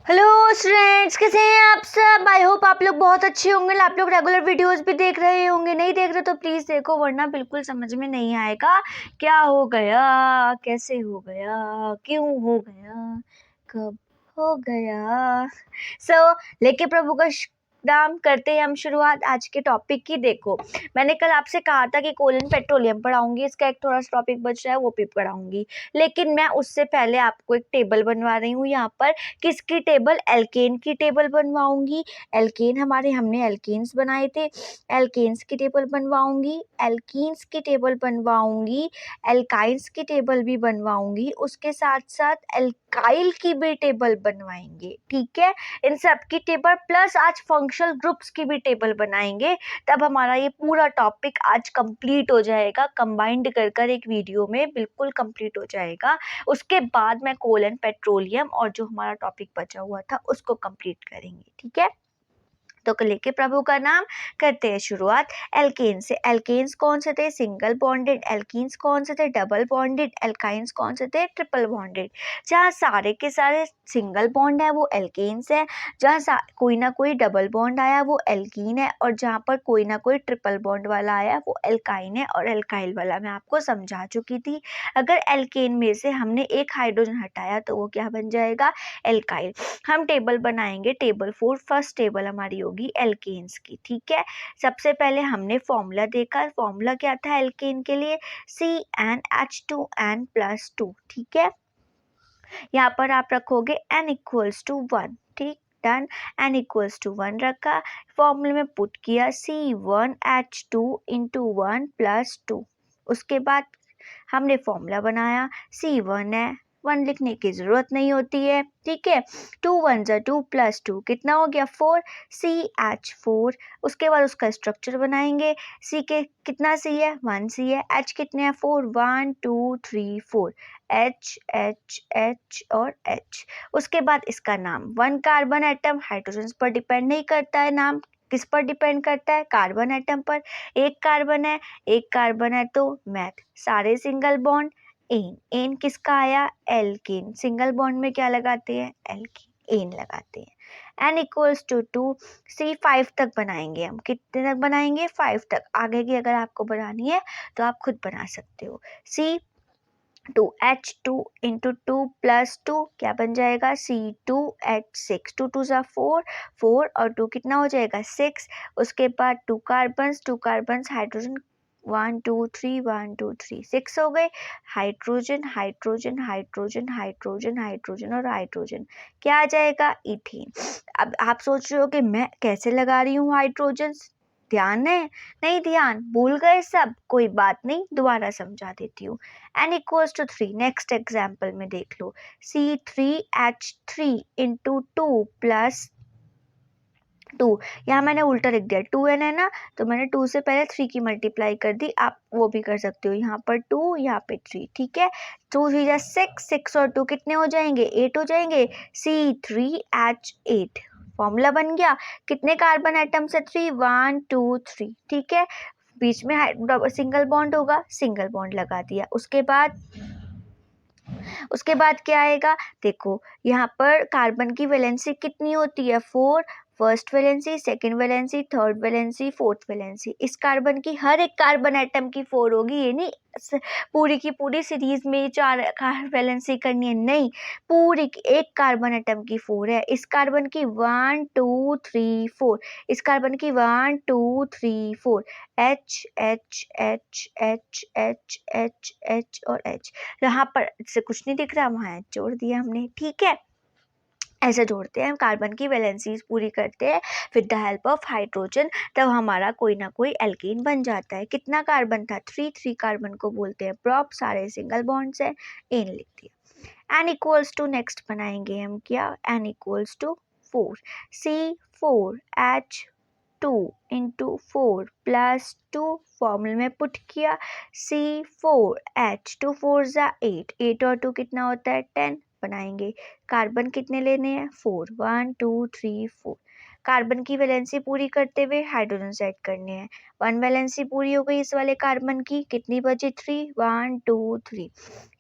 Hello students, कैसे हैं आप सब। आई होप आप लोग बहुत अच्छे होंगे। आप लोग रेगुलर वीडियोस भी देख रहे होंगे। नहीं देख रहे तो प्लीज़ देखो, वरना बिल्कुल समझ में नहीं आएगा क्या हो गया, कैसे हो गया, क्यों हो गया, कब हो गया। लेके प्रभु का नाम करते हैं हम शुरुआत आज के टॉपिक की। देखो, मैंने कल आपसे कहा था कि कोलन पेट्रोलियम पढ़ाऊंगी, इसका एक थोड़ा सा टॉपिक बच रहा है वो भी पढ़ाऊंगी, लेकिन मैं उससे पहले आपको एक टेबल बनवा रही हूँ यहाँ पर। किसकी टेबल? एल्केन की टेबल बनवाऊंगी। एल्केन हमने एल्केन्स बनाए थे, एल्केन्स की टेबल बनवाऊंगी, एल्कीन्स की टेबल बनवाऊंगी, एल्काइन्स की टेबल भी बनवाऊंगी, उसके साथ साथ एल्काइल की भी टेबल बनवाएंगे। ठीक है, इन सब की टेबल प्लस आज फंक्शनल ग्रुप्स की भी टेबल बनाएंगे। तब हमारा ये पूरा टॉपिक आज कंप्लीट हो जाएगा, कंबाइंड कर एक वीडियो में बिल्कुल कंप्लीट हो जाएगा। उसके बाद मैं कोलन पेट्रोलियम और जो हमारा टॉपिक बचा हुआ था उसको कंप्लीट करेंगे। ठीक है, तो लेके प्रभु का नाम करते हैं शुरुआत। एल्केन से। एल्केन्स कौन से थे? Single bonded. एल्कीन्स कौन से थे? Double bonded. एल्काइन्स कौन से थे? Triple bonded. जहाँ सारे के सारे सिंगल बॉन्ड है वो एल्केन्स है, जहाँ कोई ना कोई डबल बॉन्ड आया वो एल्कीन है, और जहाँ पर कोई ना कोई ट्रिपल बॉन्ड वाला आया वो एल्काइन है। और एल्काइल वाला मैं आपको समझा चुकी थी। अगर एल्केन में से हमने एक हाइड्रोजन हटाया तो वो क्या बन जाएगा? एल्काइल। हम टेबल बनाएंगे, टेबल 4। फर्स्ट टेबल हमारी होगी एल्केन्स की। ठीक है, सबसे पहले हमने फॉर्मूला देखा। फॉर्मूला क्या था एल्केन के लिए? CnH2n+2। ठीक है, यहाँ पर आप रखोगे n=1। ठीक, डन। n=1 रखा, फॉर्मूले में पुट किया C1H2 × 1 + 2। उसके बाद हमने फॉर्मूला बनाया, C1 है, 1 लिखने की जरूरत नहीं होती है। ठीक है, 2 1 2 + 2 कितना हो गया? 4, CH4। उसके बाद उसका स्ट्रक्चर बनाएंगे। C के कितना C है? 1 C है। H कितने हैं? 4, 1 2 3 4, H H H और H। उसके बाद इसका नाम। 1 कार्बन एटम, हाइड्रोजन पर डिपेंड नहीं करता है नाम, किस पर डिपेंड करता है? कार्बन एटम पर। एक कार्बन है, एक कार्बन है तो मैथ, सारे सिंगल बॉन्ड। एन, एन किसका आया? एल्केन। सिंगल बॉन्ड में क्या लगाते हैं? एल्केन, एन लगाते हैं। n=2, C5 तक बनाएंगे हम। कितने तक बनाएंगे? 5 तक। आगे की अगर आपको बनानी है तो आप खुद बना सकते हो। C2H2 × 2 + 2 क्या बन जाएगा? C2H6। 2 2 4, 4 और 2 कितना हो जाएगा? 6। उसके बाद 2 कार्बन्स हाइड्रोजन, 1 2 3 1 2 3 6 हो गए। Hydrogen hydrogen hydrogen hydrogen hydrogen और हाइड्रोजन, क्या आ जाएगा? इथेन। अब आप सोच रहे हो कि मैं कैसे लगा रही हूँ हाइड्रोजन, ध्यान है? नहीं ध्यान, भूल गए सब? कोई बात नहीं, दोबारा समझा देती हूँ। n=3। नेक्स्ट एग्जाम्पल में देख लो, C3H3 × 2 + 2। यहाँ मैंने उल्टा लिख दिया, 2n है ना, तो मैंने 2 से पहले 3 की मल्टीप्लाई कर दी। आप वो भी कर सकते हो, यहाँ पर 2 यहाँ पे 3। ठीक है, 2 3 6, 6 और 2 कितने हो जाएंगे? 8 हो जाएंगे। C3H8 फॉर्मूला बन गया। कितने कार्बन एटम से? 3, 1 2 3। ठीक है, बीच में सिंगल बॉन्ड होगा, सिंगल बॉन्ड लगा दिया। उसके बाद क्या आएगा? देखो, यहाँ पर कार्बन की वैलेंसी कितनी होती है? 4। First valency, second valency, third valency, fourth valency. इस कार्बन की हर एक कार्बन एटम की 4 होगी। ये नहीं पूरी की पूरी सीरीज में 4 वैलेंसी करनी है, नहीं, पूरी एक कार्बन एटम की 4 है। इस कार्बन की 1 2 3 4, इस कार्बन की 1 2 3 4, H H H H H H H और H। यहाँ पर से कुछ नहीं दिख रहा, वहाँ H जोड़ दिया हमने। ठीक है, ऐसे जोड़ते हैं, कार्बन की वैलेंसीज पूरी करते हैं with the help of hydrogen, तब हमारा कोई ना कोई एल्केन बन जाता है। कितना कार्बन था? 3 कार्बन को बोलते हैं प्रॉप, सारे सिंगल बॉन्ड्स है, एन लिख दिया। n=, नेक्स्ट बनाएंगे हम क्या? n=4, C4H2 × 4 + 2 फॉर्मूले में पुट किया, C4H2 4 8, 8 और 2 कितना होता है? 10 बनाएंगे। कार्बन कितने लेने हैं? 4, 1 2 3 4। कार्बन की वैलेंसी पूरी करते हुए हाइड्रोजन सेट करने हैं। 1 वैलेंसी पूरी हो गई इस वाले कार्बन की, कितनी बची 3, 1 2 3।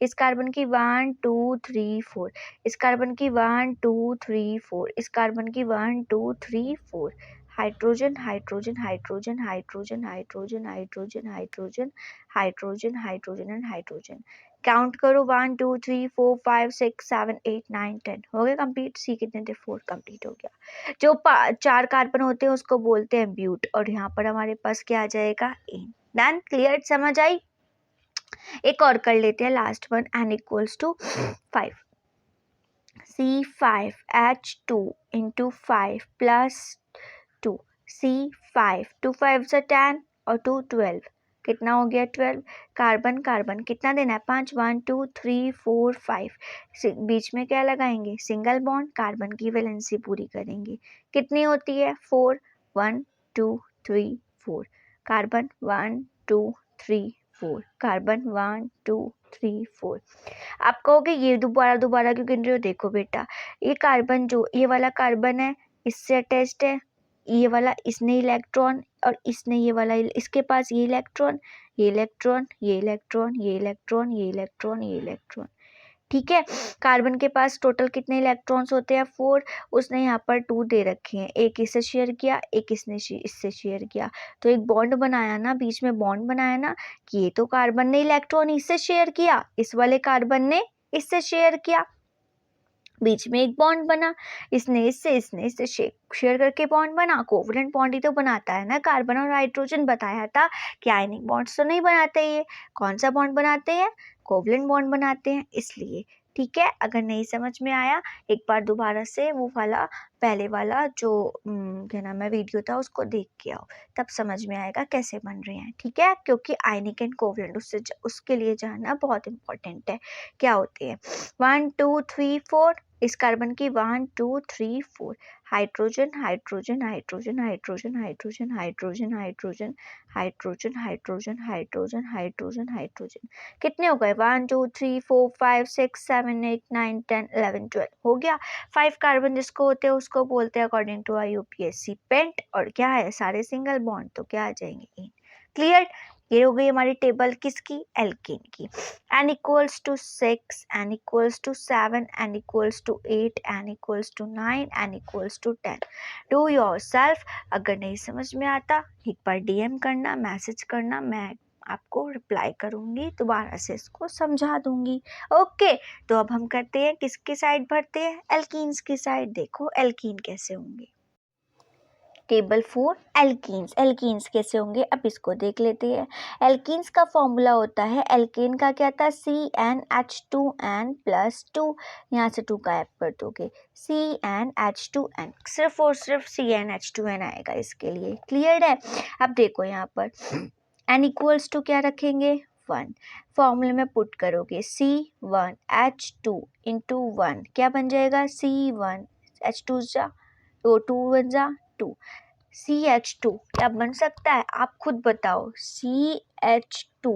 इस कार्बन की 1 2 3 4, इस कार्बन की 1 2 3 4, इस कार्बन की 1 2 3 4। Hydrogen hydrogen hydrogen hydrogen hydrogen hydrogen hydrogen hydrogen hydrogen and hydrogen. Count करो 1 2 3 4 5 6 7 8 9 10। हो गया कंप्लीट। सी कितने थे 4, कंप्लीट हो गया। जो 4 कार्बन होते हैं उसको बोलते हैं ब्यूट, और यहाँ पर हमारे पास क्या आ जाएगा एन। डन, क्लियर, समझ आई। एक और कर लेते हैं last one, n equals to 5, C5H2 into 5 plus 2, C5, 2 5 से 10 और 2 12, कितना हो गया 12। कार्बन कार्बन कितना देना है 5, 1 2 3 4 5। बीच में क्या लगाएंगे सिंगल बॉन्ड, कार्बन की वैलेंसी पूरी करेंगे। कितनी होती है 4, 1 2 3 4, कार्बन 1 2 3 4, कार्बन 1 2 3 4। आप कहोगे ये दोबारा दोबारा क्यों गिन रहे हो, देखो बेटा ये कार्बन जो ये वाला कार्बन है इससे अटैच्ड है, ये वाला इसने इलेक्ट्रॉन और इसने ये वाला इसके पास ये इलेक्ट्रॉन ये इलेक्ट्रॉन ये इलेक्ट्रॉन ये इलेक्ट्रॉन ये इलेक्ट्रॉन ये इलेक्ट्रॉन, ठीक है। कार्बन के पास टोटल कितने इलेक्ट्रॉन्स होते हैं 4, उसने यहाँ पर 2 दे रखे हैं, एक इससे शेयर किया एक इसने इससे शेयर किया, तो एक बॉन्ड बनाया ना, बीच में बॉन्ड बनाया ना कि ये तो कार्बन ने इलेक्ट्रॉन इससे शेयर किया, इस वाले कार्बन ने इससे शेयर किया, बीच में एक बॉन्ड बना, इसने इससे शेयर करके बॉन्ड बना। कोवलेंट बॉन्ड ही तो बनाता है ना कार्बन और हाइड्रोजन, बताया था कि आयनिक बॉन्ड्स तो नहीं बनाते, ये कौन सा बॉन्ड बनाते हैं कोवलेंट बॉन्ड बनाते हैं, इसलिए ठीक है। अगर नहीं समझ में आया एक बार दोबारा से वो वाला पहले वाला जो क्या नाम है वीडियो था उसको देख के आओ, तब समझ में आएगा कैसे बन रहे हैं, ठीक है। क्योंकि आयनिक एंड कोवलेंट उसके लिए जानना बहुत इंपॉर्टेंट है क्या होते हैं। 1 2 3 4, इस कार्बन की 1 2 3 4, hydrogen hydrogen hydrogen hydrogen hydrogen hydrogen hydrogen hydrogen hydrogen hydrogen hydrogen hydrogen, कितने हो गए 1 2 3 4 5 6 7 8 9 10 11 12, हो गया। 5 कार्बन जिसको होते हैं उसको बोलते हैं अकॉर्डिंग टू IUPAC पेंट, और क्या है सारे सिंगल बॉन्ड तो क्या आ जाएंगे इन। क्लियर, ये हो गई हमारी टेबल किसकी एल्केन की। n equals to 6, n equals to 7, n equals to 8, n equals to 9, n equals to 10। Do yourself. अगर नहीं समझ में आता एक बार DM करना, मैसेज करना, मैं आपको रिप्लाई करूंगी, दोबारा से इसको समझा दूंगी। ओके, तो अब हम करते हैं किसकी साइड भरते हैं एल्कीन्स की साइड। देखो एल्कीन कैसे होंगे, टेबल 4 एल्कीन्स। एल्कीन्स कैसे होंगे अब इसको देख लेते हैं। एल्कीन्स का फॉर्मूला होता है, एल्केन का क्या था CnH2n प्लस 2, यहाँ से 2 गायब कर दोगे CnH2n, सिर्फ और सिर्फ CnH2n आएगा इसके लिए, क्लियर है। अब देखो यहाँ पर n इक्वल्स टू क्या रखेंगे 1, फॉर्मूले में पुट करोगे C1H2 इंटू 1, क्या बन जाएगा C1H2 जा 2 1 जा 2, CH2 क्या बन सकता है आप खुद बताओ। CH2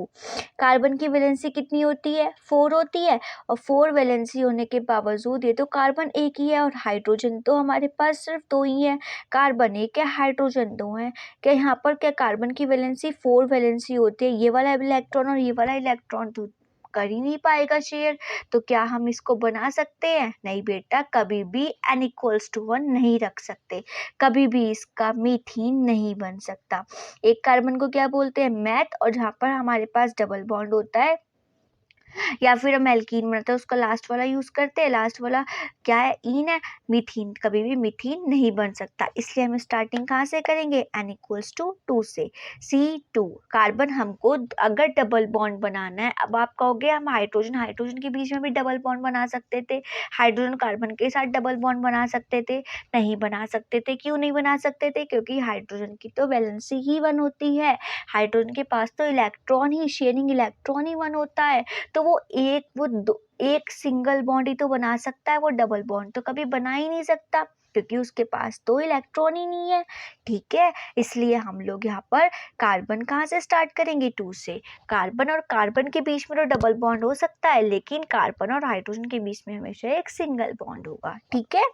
कार्बन की वैलेंसी कितनी होती है 4 होती है, और 4 वैलेंसी होने के बावजूद ये तो कार्बन एक ही है और हाइड्रोजन तो हमारे पास सिर्फ 2 ही है, कार्बन एक है हाइड्रोजन 2 है। क्या यहाँ पर क्या कार्बन की वैलेंसी 4 वैलेंसी होती है, ये वाला इलेक्ट्रॉन और ये वाला इलेक्ट्रॉन तो कर ही नहीं पाएगा शेयर, तो क्या हम इसको बना सकते हैं, नहीं बेटा, कभी भी n इक्वल्स टू 1 नहीं रख सकते, कभी भी इसका मीथीन नहीं बन सकता। एक कार्बन को क्या बोलते हैं मैथ, और जहाँ पर हमारे पास डबल बॉन्ड होता है या फिर हम एल्कीन बनाते हैं उसका लास्ट वाला यूज करते हैं, लास्ट वाला क्या है ईन है, मीथीन, कभी भी मीथीन नहीं बन सकता, इसलिए हम स्टार्टिंग कहाँ से करेंगे n इक्वल्स टू 2 से। C2 कार्बन हमको अगर डबल बॉन्ड बनाना है, अब आप कहोगे हम हाइड्रोजन हाइड्रोजन के बीच में भी डबल बॉन्ड बना सकते थे, हाइड्रोजन कार्बन के साथ डबल बॉन्ड बना सकते थे, नहीं बना सकते थे, क्यों नहीं बना सकते थे, क्योंकि हाइड्रोजन की तो वैलेंसी ही 1 होती है, हाइड्रोजन के पास तो इलेक्ट्रॉन ही शेयरिंग इलेक्ट्रॉन ही 1 होता है, तो वो एक सिंगल बॉन्ड ही तो बना सकता है, वो डबल बॉन्ड तो कभी बना ही नहीं सकता क्योंकि उसके पास तो इलेक्ट्रॉन ही नहीं है, ठीक है। इसलिए हम लोग यहाँ पर कार्बन कहाँ से स्टार्ट करेंगे 2 से। कार्बन और कार्बन के बीच में तो डबल बॉन्ड हो सकता है, लेकिन कार्बन और हाइड्रोजन के बीच में हमेशा एक सिंगल बॉन्ड होगा, ठीक है।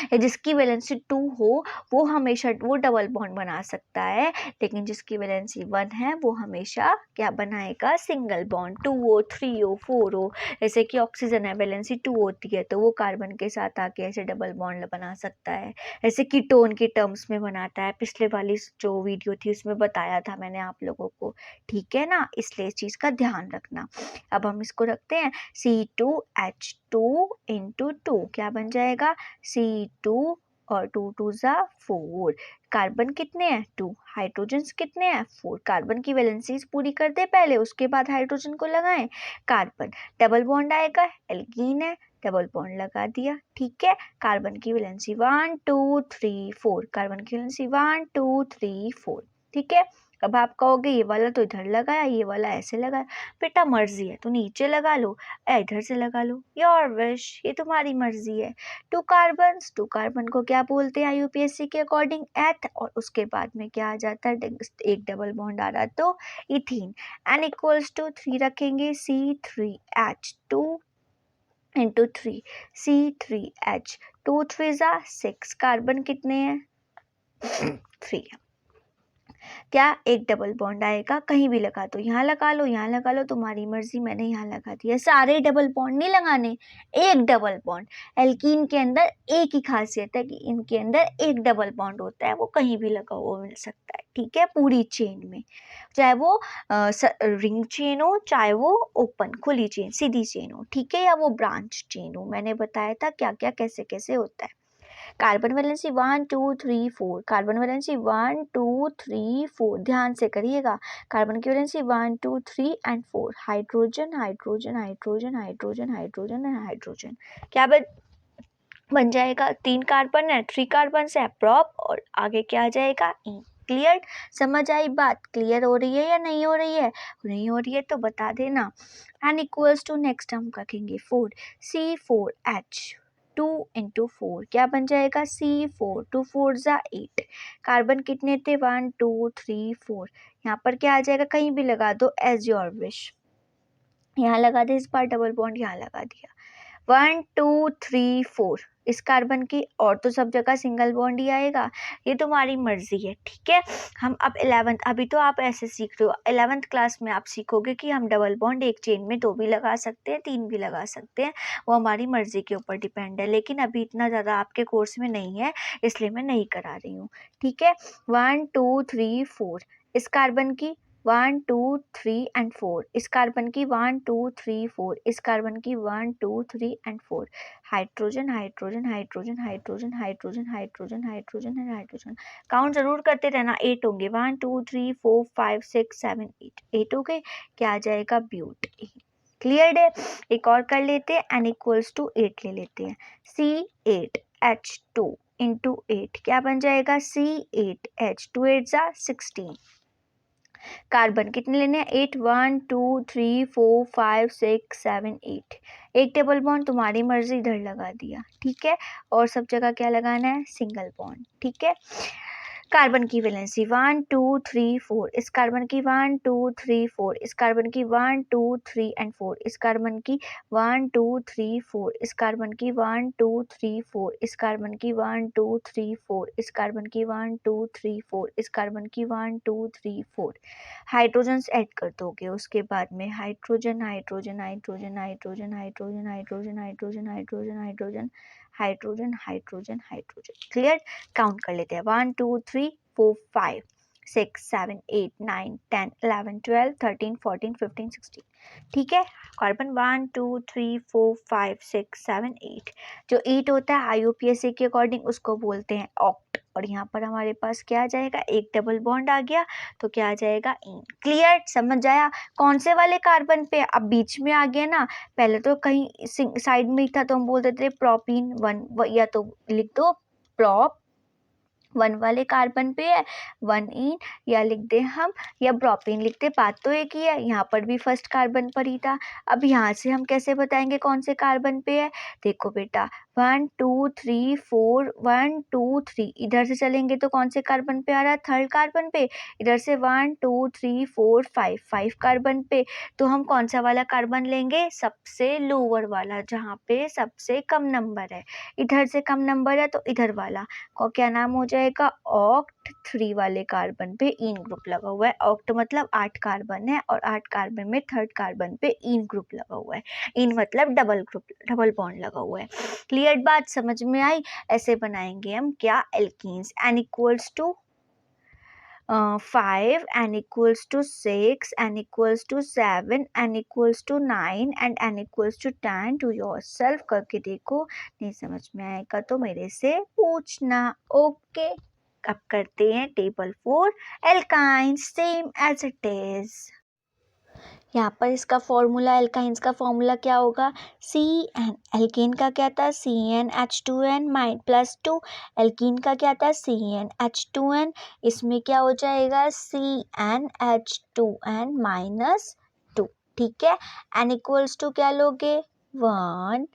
या जिसकी वैलेंसी 2 हो वो हमेशा वो डबल बॉन्ड बना सकता है, लेकिन जिसकी वैलेंसी 1 है वो हमेशा क्या बनाएगा, सिंगल बॉन्ड। 2 हो, 3 हो, 4 हो, जैसे कि ऑक्सीजन है वैलेंसी 2 होती है तो वो कार्बन के साथ आके ऐसे डबल बॉन्ड बना सकता है, ऐसे कीटोन के टर्म्स में बनाता है। पिछले वाली जो वीडियो थी उसमें बताया था मैंने आप लोगों को, ठीक है ना, इसलिए इस चीज़ का ध्यान रखना। अब हम इसको रखते हैं C2H2 इंटू 2 क्या बन जाएगा, C2 और 2 2 ज़ा 4। कार्बन कितने हैं 2, हाइड्रोजन कितने हैं 4। कार्बन की वैलेंसीज पूरी कर दे पहले, उसके बाद हाइड्रोजन को लगाएं। कार्बन डबल बॉन्ड आएगा, एल्कीन है, डबल बॉन्ड लगा दिया, ठीक है। कार्बन की वैलेंसी 1 2 3 4, कार्बन की वैलेंसी 1 2 3 4, ठीक है। अब आप कहोगे ये वाला तो इधर लगाया, ये वाला ऐसे लगाया। बेटा मर्जी है, तो नीचे लगा लो या इधर से लगा लो, योर विश, ये तुम्हारी मर्जी है। 2 कार्बन को क्या बोलते हैं आईयूपीएससी के अकॉर्डिंग, एथ, और उसके बाद में क्या आ जाता है, एक डबल बॉन्ड आ रहा तो इथीन। n इक्वल्स टू 3 रखेंगे, C3H2 इंटू 3, C3H, 2 3 ज़ा 6, कार्बन कितने हैं 3 है। क्या एक डबल बॉन्ड आएगा, कहीं भी लगा दो, यहाँ लगा लो, यहाँ लगा लो, तुम्हारी मर्जी, मैंने यहाँ लगा दिया। सारे डबल बॉन्ड नहीं लगाने, एक डबल बॉन्ड। एल्कीन के अंदर एक ही खासियत है कि इनके अंदर एक डबल बॉन्ड होता है, वो कहीं भी लगा हुआ मिल सकता है, ठीक है, पूरी चेन में, चाहे वो रिंग चेन हो, चाहे वो ओपन खुली चेन सीधी चेन हो, ठीक है, या वो ब्रांच चेन हो। मैंने बताया था क्या क्या कैसे कैसे होता है। कार्बन वैलेंसी 1 2 3 4, कार्बन वैलेंसी 1 2 3 4, ध्यान से करिएगा। कार्बन की valency 1 2 3 and 4, hydrogen hydrogen hydrogen hydrogen hydrogen and hydrogen, क्या बन जाएगा, 3 कार्बन है, 3 कार्बन से प्रोप, और आगे क्या आ जाएगा, ई। क्लियर, समझ आई बात, क्लियर हो रही है या नहीं हो रही है, नहीं हो रही है तो बता देना। एन इक्वल्स टू नेक्स्ट हम रखेंगे 4, C4H 2 इंटू 4 क्या बन जाएगा, C4, 2 4 ज़ा 8। कार्बन कितने थे 1 2 3 4, यहाँ पर क्या आ जाएगा, कहीं भी लगा दो एज योर विश, यहाँ लगा दे, इस बार डबल बॉन्ड यहाँ लगा दिया, 1 2 3 4, इस कार्बन की, और तो सब जगह सिंगल बॉन्ड ही आएगा, ये तुम्हारी मर्जी है, ठीक है। हम अब 11th, अभी तो आप ऐसे सीख रहे हो, 11th क्लास में आप सीखोगे कि हम डबल बॉन्ड एक चेन में 2 भी लगा सकते हैं, 3 भी लगा सकते हैं, वो हमारी मर्जी के ऊपर डिपेंड है, लेकिन अभी इतना ज़्यादा आपके कोर्स में नहीं है, इसलिए मैं नहीं करा रही हूँ, ठीक है। 1 2 3 4, इस कार्बन की 1 2 3 एंड 4, इस कार्बन की 1 2 3 4, इस कार्बन की 1 2 3 and 4, hydrogen hydrogen hydrogen hydrogen hydrogen hydrogen hydrogen and hydrogen, count जरूर करते रहना, 8 होंगे, 1 2 3 4 5 6 7 8, 8 हो गए, क्या आ जाएगा, ब्यूट। क्लियर है, एक और कर लेते हैं, n इक्वल्स टू 8 ले लेते हैं, C8H2 इंटू 8 क्या बन जाएगा, C8H, 2 8 ज़ा 16। कार्बन कितने लेने हैं, 8 1 2 3 4 5 6 7 8, एक टेबल बॉन्ड तुम्हारी मर्जी इधर लगा दिया, ठीक है, और सब जगह क्या लगाना है, सिंगल बॉन्ड, ठीक है। कार्बन की वैलेंसी 1 2 3 4, इस कार्बन की 1 2 3 4, इस कार्बन की 1 2 3 एंड 4, इस कार्बन की 1 2 3 4, इस कार्बन की 1 2 3 4, इस कार्बन की 1 2 3 4, इस कार्बन की 1 2 3 4, इस कार्बन की 1 2 3 4, हाइड्रोजन ऐड कर दोगे, उसके बाद में hydrogen hydrogen hydrogen hydrogen hydrogen hydrogen hydrogen hydrogen hydrogen hydrogen hydrogen hydrogen. Clear, count कर लेते हैं, 1 2 3 4 5 6 7 8 9 10 11 12 13 14 15 16, ठीक है। कार्बन 1 2 3 4 5 6 7 8, जो 8 होता है आईयूपीएससी के अकॉर्डिंग उसको बोलते हैं ऑक्ट, और यहाँ पर हमारे पास क्या आ जाएगा, एक डबल बॉन्ड आ गया तो क्या आ जाएगा, इन। क्लियर, समझ आया, कौन से वाले कार्बन पे, अब बीच में आ गया ना, पहले तो कहीं साइड में ही था तो हम बोल देते प्रोपीन 1, या तो लिख दो प्रोप 1 वाले कार्बन पे है 1 इन, या लिख दे हम, या प्रोपीन लिखते, बात तो एक ही है, यहाँ पर भी फर्स्ट कार्बन पर ही था। अब यहाँ से हम कैसे बताएंगे कौन से कार्बन पे है, देखो बेटा 1 2 3 4 1 2 3 इधर से चलेंगे तो कौन से कार्बन पे आ रहा है, थर्ड कार्बन पे। इधर से 1 2 3 4 5 कार्बन पे। तो हम कौन सा वाला कार्बन लेंगे, सबसे लोअर वाला, जहाँ पे सबसे कम नंबर है। इधर से कम नंबर है तो इधर वाला को क्या नाम हो जाएगा, ऑक्ट। 3 वाले कार्बन पे इन ग्रुप लगा हुआ है। ऑक्ट मतलब 8 कार्बन है और 8 कार्बन में थर्ड कार्बन पे इन ग्रुप लगा हुआ है। इन मतलब डबल ग्रुप, डबल बॉन्ड लगा हुआ है। क्लियर बात समझ में आई। ऐसे बनाएंगे हम क्या, alkenes. n equals to 5, n equals to 6, n equals to 7, n equals to 9 and n equals to 10 to yourself करके देखो। नहीं समझ में आएगा तो मेरे से पूछना। ओके, अब करते हैं table for alkynes, same as it is. यहाँ पर इसका फॉर्मूला, एल्काइंस का फॉर्मूला क्या होगा, CN। एल्कीन का क्या था, CnH2n +2। एल्कीन का क्या था, CnH2n। इसमें क्या हो जाएगा, CnH2n -2। ठीक है। n इक्वल्स टू क्या लोगे, 1।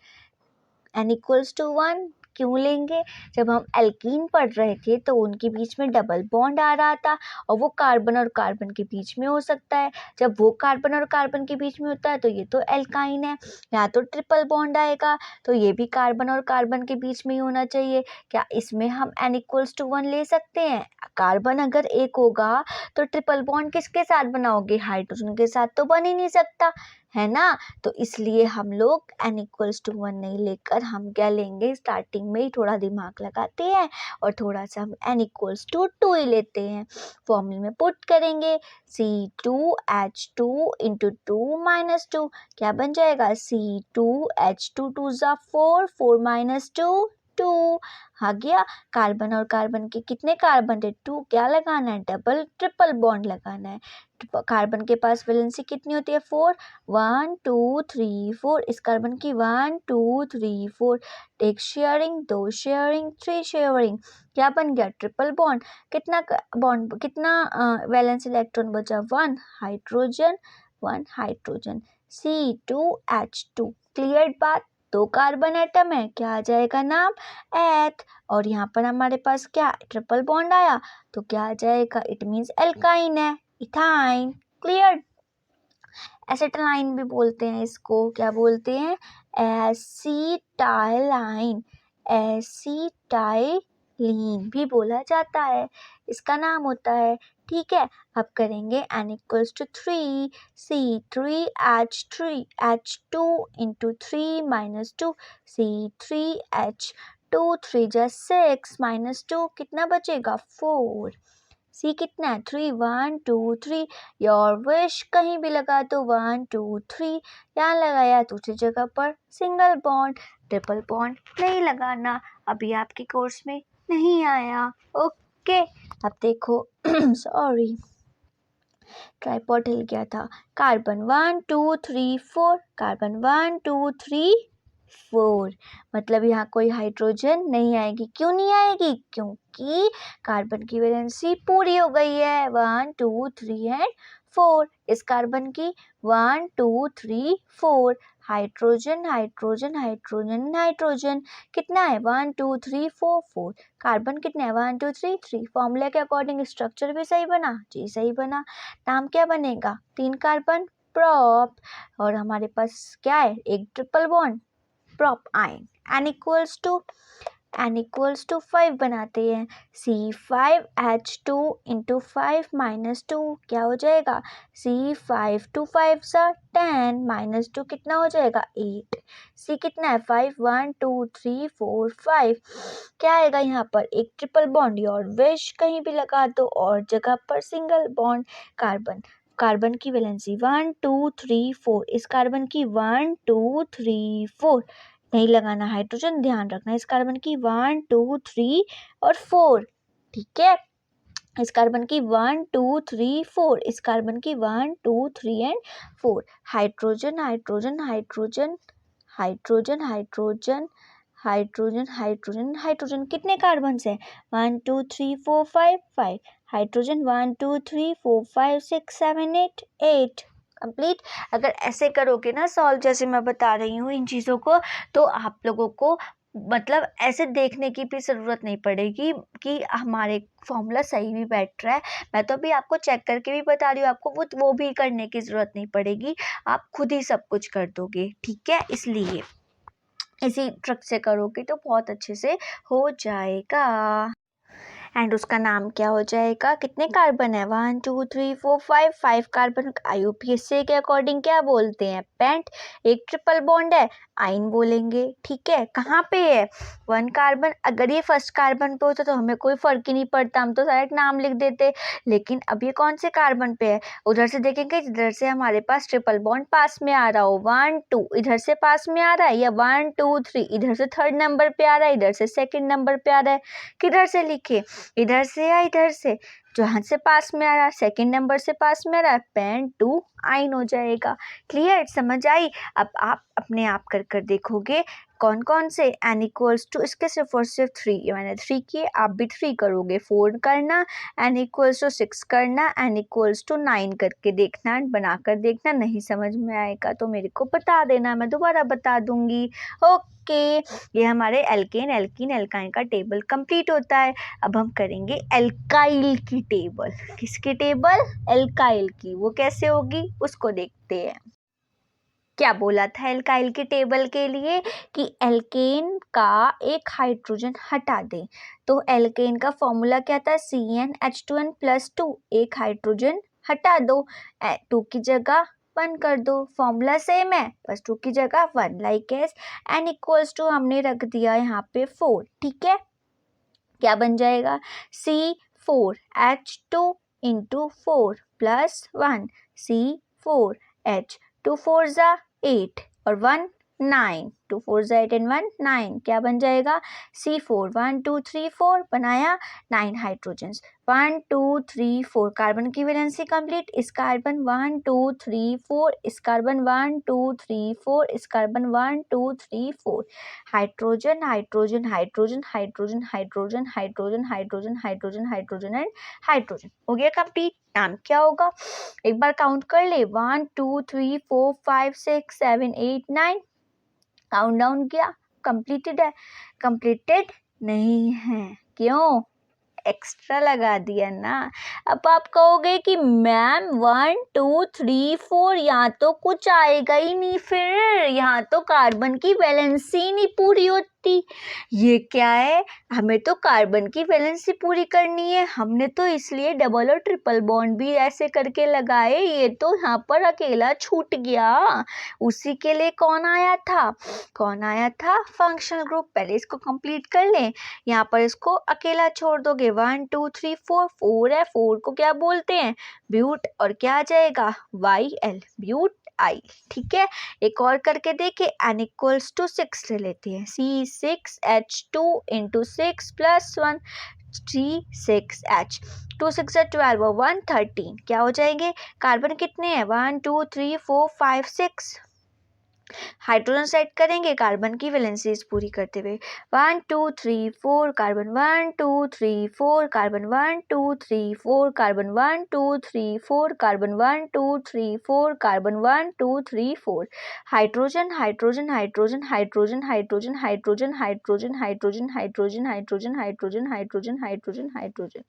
n इक्वल्स टू 1 क्यों लेंगे, जब हम एल्कीन पढ़ रहे थे तो उनके बीच में डबल बॉन्ड आ रहा था और वो कार्बन और कार्बन के बीच में हो सकता है। जब वो कार्बन और कार्बन के बीच में होता है तो ये तो एल्काइन है। यहाँ तो ट्रिपल बॉन्ड आएगा तो ये भी कार्बन और कार्बन के बीच में ही होना चाहिए। क्या इसमें हम n इक्वल्स टू 1 ले सकते हैं। कार्बन अगर एक होगा तो ट्रिपल बॉन्ड किसके साथ बनाओगे, हाइड्रोजन के साथ तो बन ही नहीं सकता है ना। तो इसलिए हम लोग n इक्वल्स टू 1 नहीं लेकर हम क्या लेंगे, स्टार्टिंग में ही थोड़ा दिमाग लगाते हैं और थोड़ा सा हम n इक्वल्स टू 2 ही लेते हैं। फॉर्मूले में पुट करेंगे C2H2 इंटू 2 -2 क्या बन जाएगा, C2H2 2 ज़ा 4, 4 -2 2 आ गया। कार्बन और कार्बन के कितने कार्बन थे, 2। क्या लगाना है, डबल ट्रिपल बॉन्ड लगाना है। कार्बन के पास वैलेंसी कितनी होती है, 4। 1 2 3 4 इस कार्बन की 1 2 3 4। एक शेयरिंग, 2 शेयरिंग, 3 शेयरिंग, क्या बन गया, ट्रिपल बॉन्ड। कितना बॉन्ड, कितना वैलेंस इलेक्ट्रॉन बचा, 1 हाइड्रोजन, 1 हाइड्रोजन। C2H2। क्लियर बात। 2 कार्बन एटम है, क्या आ जाएगा नाम, एथ। और यहाँ पर हमारे पास क्या, ट्रिपल बॉन्ड आया तो क्या आ जाएगा, इट मीन्स एल्काइन है, इथाइन। क्लियर। एसिटाइलाइन भी बोलते हैं इसको, क्या बोलते हैं, एसिटाइलाइन, एसिटाइलीन भी बोला जाता है, इसका नाम होता है। ठीक है। अब करेंगे n equals to 3, C3H3 H2 into 3 -2 C3H2 3 × 6 -2 कितना बचेगा, 4। C कितना है, 3 1 2 3। योर विश कहीं भी लगा दो, 1 2 3 यहाँ लगाया, दूसरी जगह पर सिंगल बॉन्ड, ट्रिपल बॉन्ड नहीं लगाना, अभी आपके कोर्स में नहीं आया। ओके, अब देखो सॉरी ट्राइपॉड हिल गया था। कार्बन 1 2 3 4, कार्बन 1 2 3 4, मतलब यहाँ कोई हाइड्रोजन नहीं आएगी। क्यों नहीं आएगी, क्योंकि कार्बन की वैलेंसी पूरी हो गई है, 1 2 3 एंड 4। इस कार्बन की 1 2 3 4, हाइड्रोजन हाइड्रोजन हाइड्रोजन हाइड्रोजन कितना है, 1 2 3 4 4। कार्बन कितने हैं, 1 2 3 3। फॉर्मूला के अकॉर्डिंग स्ट्रक्चर भी सही बना, जी सही बना। नाम क्या बनेगा, 3 कार्बन, प्रॉप। और हमारे पास क्या है, एक triple bond, propyne. n equals to 5 बनाते हैं, C5H2 इंटू 5 -2 क्या हो जाएगा, C5 2 5 सा 10 -2 कितना हो जाएगा, 8। C कितना है, 5 1 2 3 4 5। क्या आएगा यहाँ पर, एक ट्रिपल बॉन्ड, योर विश कहीं भी लगा दो और जगह पर सिंगल बॉन्ड। कार्बन, कार्बन की वैलेंसी 1 2 3 4, इस कार्बन की 1 2 3 4 नहीं लगाना हाइड्रोजन, ध्यान रखना इस कार्बन की 1 2 3 और 4। ठीक है। इस कार्बन की 1 2 3 4, इस कार्बन की 1 2 3 and 4। Hydrogen hydrogen hydrogen hydrogen hydrogen hydrogen hydrogen hydrogen कितने कार्बन है, 1 2 3 4 5 5। हाइड्रोजन 1 2 3 4 5 6 7 8 8। कंप्लीट। अगर ऐसे करोगे ना सॉल्व, जैसे मैं बता रही हूँ इन चीज़ों को, तो आप लोगों को मतलब ऐसे देखने की भी ज़रूरत नहीं पड़ेगी कि हमारे फॉर्मूला सही भी बैठ रहा है। मैं तो अभी आपको चेक करके भी बता रही हूँ, आपको वो भी करने की ज़रूरत नहीं पड़ेगी, आप खुद ही सब कुछ कर दोगे, ठीक है। इसलिए इसी ट्रिक से करोगे तो बहुत अच्छे से हो जाएगा। एंड उसका नाम क्या हो जाएगा, कितने कार्बन है, 1 2 3 4 5, 5 कार्बन। IUPAC के अकॉर्डिंग क्या बोलते हैं, पेंट। एक ट्रिपल बॉन्ड है, आइन बोलेंगे, ठीक है। कहाँ पे है, 1 कार्बन। अगर ये फर्स्ट कार्बन पे होता तो हमें कोई फर्क ही नहीं पड़ता, हम तो डायरेक्ट नाम लिख देते। लेकिन अब ये कौन से कार्बन पे है, उधर से देखेंगे जिधर से हमारे पास ट्रिपल बॉन्ड पास में आ रहा हो, 1 2 इधर से पास में आ रहा है, या 1 2 3 इधर से थर्ड नंबर पे आ रहा है, इधर से सेकंड नंबर पे आ रहा है। किधर से लिखे, इधर से या इधर से, जहाँ से पास में आ रहा है, सेकंड नंबर से पास में आ रहा है, पेन टू आइन हो जाएगा। क्लियर, समझ आई। अब आप अपने आप कर कर देखोगे कौन कौन से, n इक्वल्स टू, इसके सिर्फ और सिर्फ 3, मैंने 3 किए, आप भी 3 करोगे, 4 करना, n इक्वल्स टू 6 करना, n इक्वल्स टू 9 करके देखना, बना कर देखना। नहीं समझ में आएगा तो मेरे को बता देना, मैं दोबारा बता दूंगी। ओके, ये हमारे एल्केन एल्कीन एल्काइन का टेबल कंप्लीट होता है। अब हम करेंगे एल्काइल की टेबल। किसकी टेबल, एल्काइल की। वो कैसे होगी उसको देखते हैं। क्या बोला था एल्काइल की टेबल के लिए, कि एल्केन का एक हाइड्रोजन हटा दे। तो एल्केन का फॉर्मूला क्या था, CnH2n+2, एक हाइड्रोजन हटा दो, 2 की जगह 1 कर दो, फॉर्मूला सेम है, बस 2 की जगह 1, like as n equals to हमने रख दिया यहाँ पे 4, ठीक है। क्या बन जाएगा, C4H2 इंटू 4 प्लस 1, C4H, 2 4 ज़ा 8 और 1 9, 2 4 ज़ा 8 एंड 1 9, क्या बन जाएगा, C4 1 2 3 4 बनाया, 9 हाइड्रोजन्स, 1 2 3 4 कार्बन की वैलेंसी कंप्लीट। इस कार्बन 1 2 3 4, इस कार्बन 1 2 3 4, इस carbon 1 2 3 4, hydrogen hydrogen hydrogen hydrogen hydrogen hydrogen hydrogen hydrogen hydrogen and hydrogen, हो गया कंप्लीट। नाम क्या होगा, एक बार काउंट कर ले, 1 2 3 4 5 6 7 8 9, काउंट डाउन किया, कंप्लीटेड है, कंप्लीटेड नहीं है, क्यों, एक्स्ट्रा लगा दिया ना। अब आप कहोगे कि मैम 1 2 3 4 यहाँ तो कुछ आएगा ही नहीं, फिर यहाँ तो कार्बन की वैलेंसी नहीं पूरी होती। ये क्या है, हमें तो कार्बन की वैलेंसी पूरी करनी है, हमने तो इसलिए डबल और ट्रिपल बॉन्ड भी ऐसे करके लगाए, ये तो यहाँ पर अकेला छूट गया। उसी के लिए कौन आया था, कौन आया था, फंक्शनल ग्रुप। पहले इसको कंप्लीट कर लें, यहाँ पर इसको अकेला छोड़ दोगे, 1 2 3 4, 4 है, 4 को क्या बोलते हैं, ब्यूट, और क्या आ जाएगा, YL, ब्यूट आई, ठीक है। एक और करके देखे, n इक्वल्स टू 6 ले लेते हैं, C6H2 इंटू 6 प्लस 1, C6H, 2 6 12 और 1 13, क्या हो जाएंगे, कार्बन कितने हैं, 1 2 3 4 5 6, हाइड्रोजन सेट करेंगे कार्बन की वैलेंसीज पूरी करते हुए, 1 2 3 4 carbon, 1 2 3 4 carbon, 1 2 3 4 carbon, 1 2 3 4 carbon, 1 2 3 4 carbon, 1 2 3 4, hydrogen hydrogen hydrogen hydrogen hydrogen hydrogen hydrogen hydrogen hydrogen hydrogen hydrogen hydrogen hydrogen hydrogen.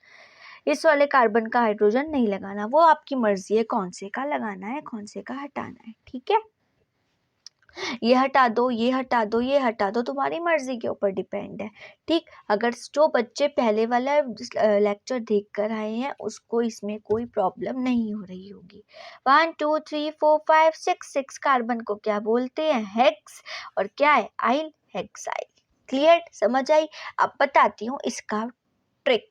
इस वाले कार्बन का हाइड्रोजन नहीं लगाना, वो आपकी मर्जी है कौन से का लगाना है, कौन से का हटाना है, ठीक है। ये हटा दो, ये हटा दो, ये हटा दो, तुम्हारी मर्जी के ऊपर डिपेंड है, ठीक। अगर जो बच्चे पहले वाला लेक्चर देख कर आए हैं उसको इसमें कोई प्रॉब्लम नहीं हो रही होगी। 1 2 3 4 5 6, 6 कार्बन को क्या बोलते हैं, हेक्स, और क्या है, आइल, हेक्साइल। क्लियर, समझ आई। अब बताती हूँ इसका ट्रिक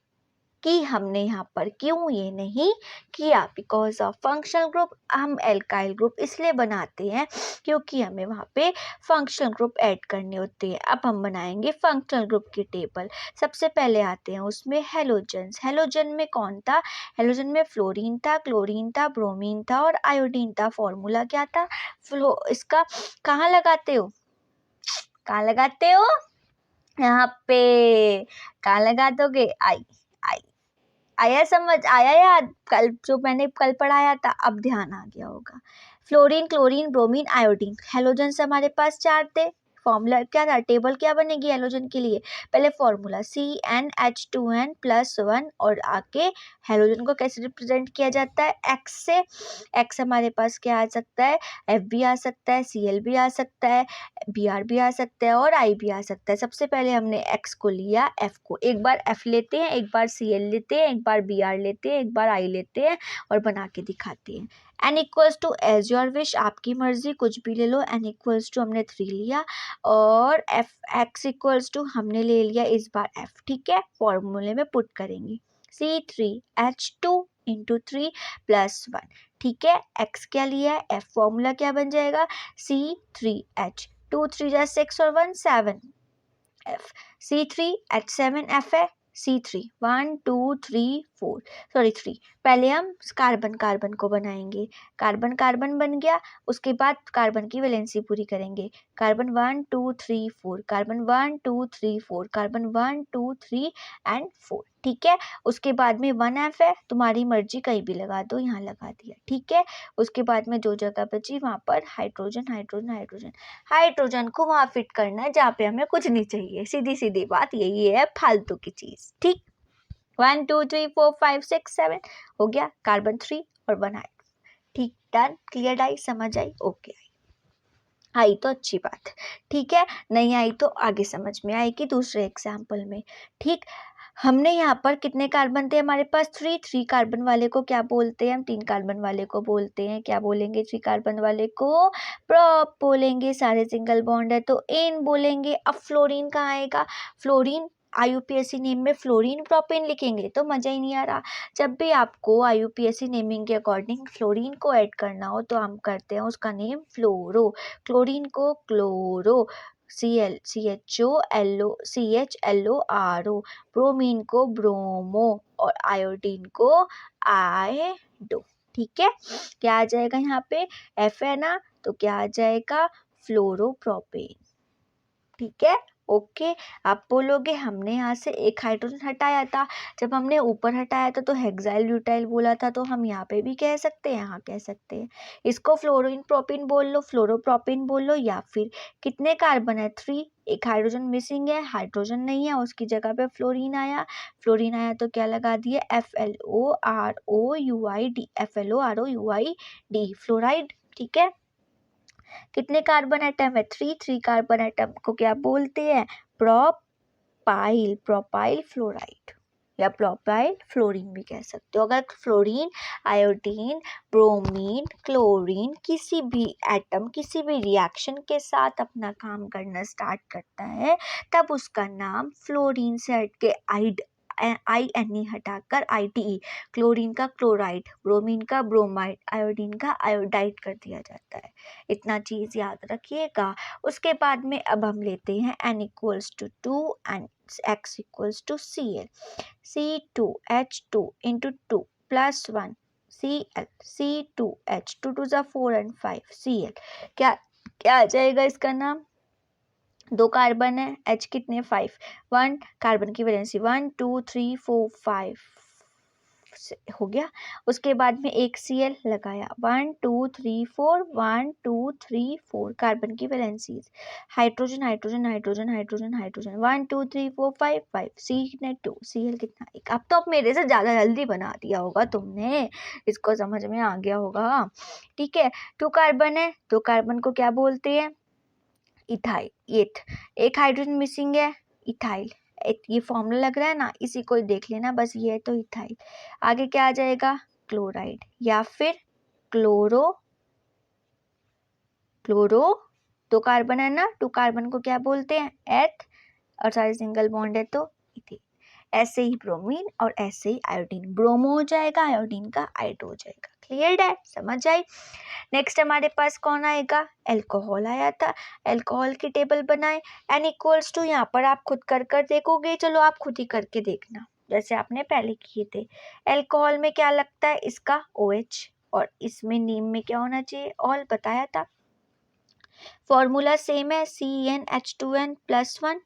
कि हमने यहाँ पर क्यों ये नहीं किया, बिकॉज ऑफ फंक्शनल ग्रुप। हम एल्काइल ग्रुप इसलिए बनाते हैं क्योंकि हमें वहाँ पे फंक्शनल ग्रुप ऐड करने होते हैं। अब हम बनाएंगे फंक्शनल ग्रुप की टेबल। सबसे पहले आते हैं उसमें हेलोजन्स। हेलोजन में कौन था, हेलोजन में फ्लोरीन था, क्लोरीन था, ब्रोमीन था और आयोडीन था। फॉर्मूला क्या था, इसका कहाँ लगाते हो, कहाँ लगाते हो, यहाँ पे, कहाँ लगा दोगे, आई, आया समझ, आया याद, कल जो मैंने कल पढ़ाया था, अब ध्यान आ गया होगा। Fluorine, chlorine, bromine, iodine, halogen से हमारे पास 4 थे। फॉर्मूला क्या था, टेबल क्या बनेगी हेलोजन के लिए, पहले फॉर्मूला CnH2n+1 और आके हेलोजन को कैसे रिप्रेजेंट किया जाता है, x से। x हमारे पास क्या आ सकता है, F भी आ सकता है, Cl भी आ सकता है, Br भी आ सकता है और I भी आ सकता है। सबसे पहले हमने x को लिया, F को, एक बार F लेते हैं, एक बार Cl लेते हैं, एक बार Br लेते हैं, एक बार I लेते हैं और बना के दिखाते हैं। n equals to as your wish, आपकी मर्जी कुछ भी ले लो। n इक्वल्स टू हमने 3 लिया और x इक्वल्स टू हमने ले लिया इस बार f, ठीक है, फॉर्मूले में पुट करेंगे C3H2 इंटू 3 + 1, ठीक है। x क्या लिया है, f, फॉर्मूला क्या बन जाएगा C3H, 2 3 जा 6 और 1 7 f, C3H7f है, C3 1 2 3 4 सॉरी 3, पहले हम कार्बन कार्बन को बनाएंगे, कार्बन कार्बन बन गया, उसके बाद कार्बन की वैलेंसी पूरी करेंगे, कार्बन 1 2 3 4, कार्बन 1 2 3 4, कार्बन 1 2 3 एंड 4, ठीक है। उसके बाद में 1f है, तुम्हारी मर्जी कहीं भी लगा दो, यहाँ लगा दिया, ठीक है। उसके बाद में जो जगह बची वहाँ पर हाइड्रोजन हाइड्रोजन हाइड्रोजन, हाइड्रोजन को वहाँ फिट करना है जहाँ पे हमें कुछ नहीं चाहिए, सीधी सीधी बात यही है, फालतू की चीज, ठीक। 1 2 3 4 5 6 7 हो गया, कार्बन 3 और 1 हाइड्रोजन, ठीक, डन, क्लियर आई, समझ आई, ओके आई तो अच्छी बात, ठीक है, नहीं आई तो आगे समझ में आएगी दूसरे एग्जाम्पल में, ठीक। हमने यहाँ पर कितने कार्बन थे हमारे पास, 3 कार्बन वाले को क्या बोलते हैं हम, 3 कार्बन वाले को बोलते हैं, क्या बोलेंगे, 3 कार्बन वाले को प्रोप बोलेंगे, सारे सिंगल बॉन्ड है तो एन बोलेंगे। अब फ्लोरीन कहाँ आएगा, फ्लोरीन IUPAC नेम में फ्लोरीन प्रोपेन लिखेंगे तो मज़ा ही नहीं आ रहा। जब भी आपको IUPAC नेमिंग के अकॉर्डिंग फ्लोरीन को ऐड करना हो तो हम करते हैं उसका नेम फ्लोरो, क्लोरीन को क्लोरो, CHLO, ब्रोमीन को ब्रोमो और आयोडीन को आयोडो, ठीक है। क्या आ जाएगा यहाँ पे, F है ना, तो क्या आ जाएगा फ्लोरोप्रोपेन, ठीक है, ओके। आप बोलोगे हमने यहाँ से एक हाइड्रोजन हटाया था, जब हमने ऊपर हटाया था तो हेक्साइल ब्यूटाइल बोला था, तो हम यहाँ पे भी कह सकते हैं, यहाँ कह सकते हैं, इसको फ्लोरीन प्रोपिन बोल लो, फ्लोरोप्रोपिन बोल लो, या फिर कितने कार्बन है 3, एक हाइड्रोजन मिसिंग है, हाइड्रोजन नहीं है, उसकी जगह पे फ्लोरीन आया, फ्लोरीन आया तो क्या लगा दिया FLOROUID, FLOROUID, फ्लोराइड, ठीक है। कितने कार्बन एटम है, 3 कार्बन एटम को क्या बोलते हैं, प्रोपाइल, प्रोपाइल फ्लोराइड या प्रोपाइल फ्लोरीन भी कह सकते हो। अगर फ्लोरीन, आयोडीन, ब्रोमीन, क्लोरीन किसी भी एटम किसी भी रिएक्शन के साथ अपना काम करना स्टार्ट करता है तब उसका नाम फ्लोरीन से हट के INE हटाकर ITE, क्लोरीन का क्लोराइड, ब्रोमीन का ब्रोमाइड, आयोडीन का आयोडाइड कर दिया जाता है। इतना चीज़ याद रखिएगा। उसके बाद में अब हम लेते हैं n equals to 2 and x equals to Cl, C2H2 into 2 + 1 Cl, C2H, 2 2 4 and 5 Cl, क्या क्या आ जाएगा इसका नाम, 2 कार्बन है, H कितने 5, 1 कार्बन की वैलेंसी 1 2 3 4 5 हो गया। उसके बाद में एक Cl लगाया, 1 2 3 4 1 2 3 4 कार्बन की valencies, hydrogen hydrogen hydrogen hydrogen hydrogen 1 2 3 4 5 5 C कितने 2, Cl कितना 1। अब तो मेरे से ज़्यादा जल्दी बना दिया होगा तुमने, इसको समझ में आ गया होगा, ठीक है। 2 कार्बन है, 2 कार्बन को क्या बोलते हैं, इथाइल, एक हाइड्रोजन मिसिंग है, इथाइल, ये फॉर्मूला लग रहा है ना, इसी को देख लेना बस, ये है तो इथाइल। आगे क्या आ जाएगा, क्लोराइड या फिर क्लोरो, क्लोरो 2 कार्बन है ना, 2 कार्बन को क्या बोलते हैं, एथ, और सारे सिंगल बॉन्ड है तो इथेन। ऐसे ही ब्रोमीन और ऐसे ही आयोडीन, ब्रोमो हो जाएगा, आयोडीन का आयोडो हो जाएगा। क्लियर है, समझ आई। नेक्स्ट हमारे पास कौन आएगा, अल्कोहल आया था, अल्कोहल की टेबल बनाए, n इक्वल्स टू, यहाँ पर आप खुद कर देखोगे, चलो आप खुद ही करके देखना जैसे आपने पहले किए थे। अल्कोहल में क्या लगता है, इसका OH, और इसमें नेम में क्या होना चाहिए, ऑल, बताया था। फॉर्मूला सेम है, CnH2n+1,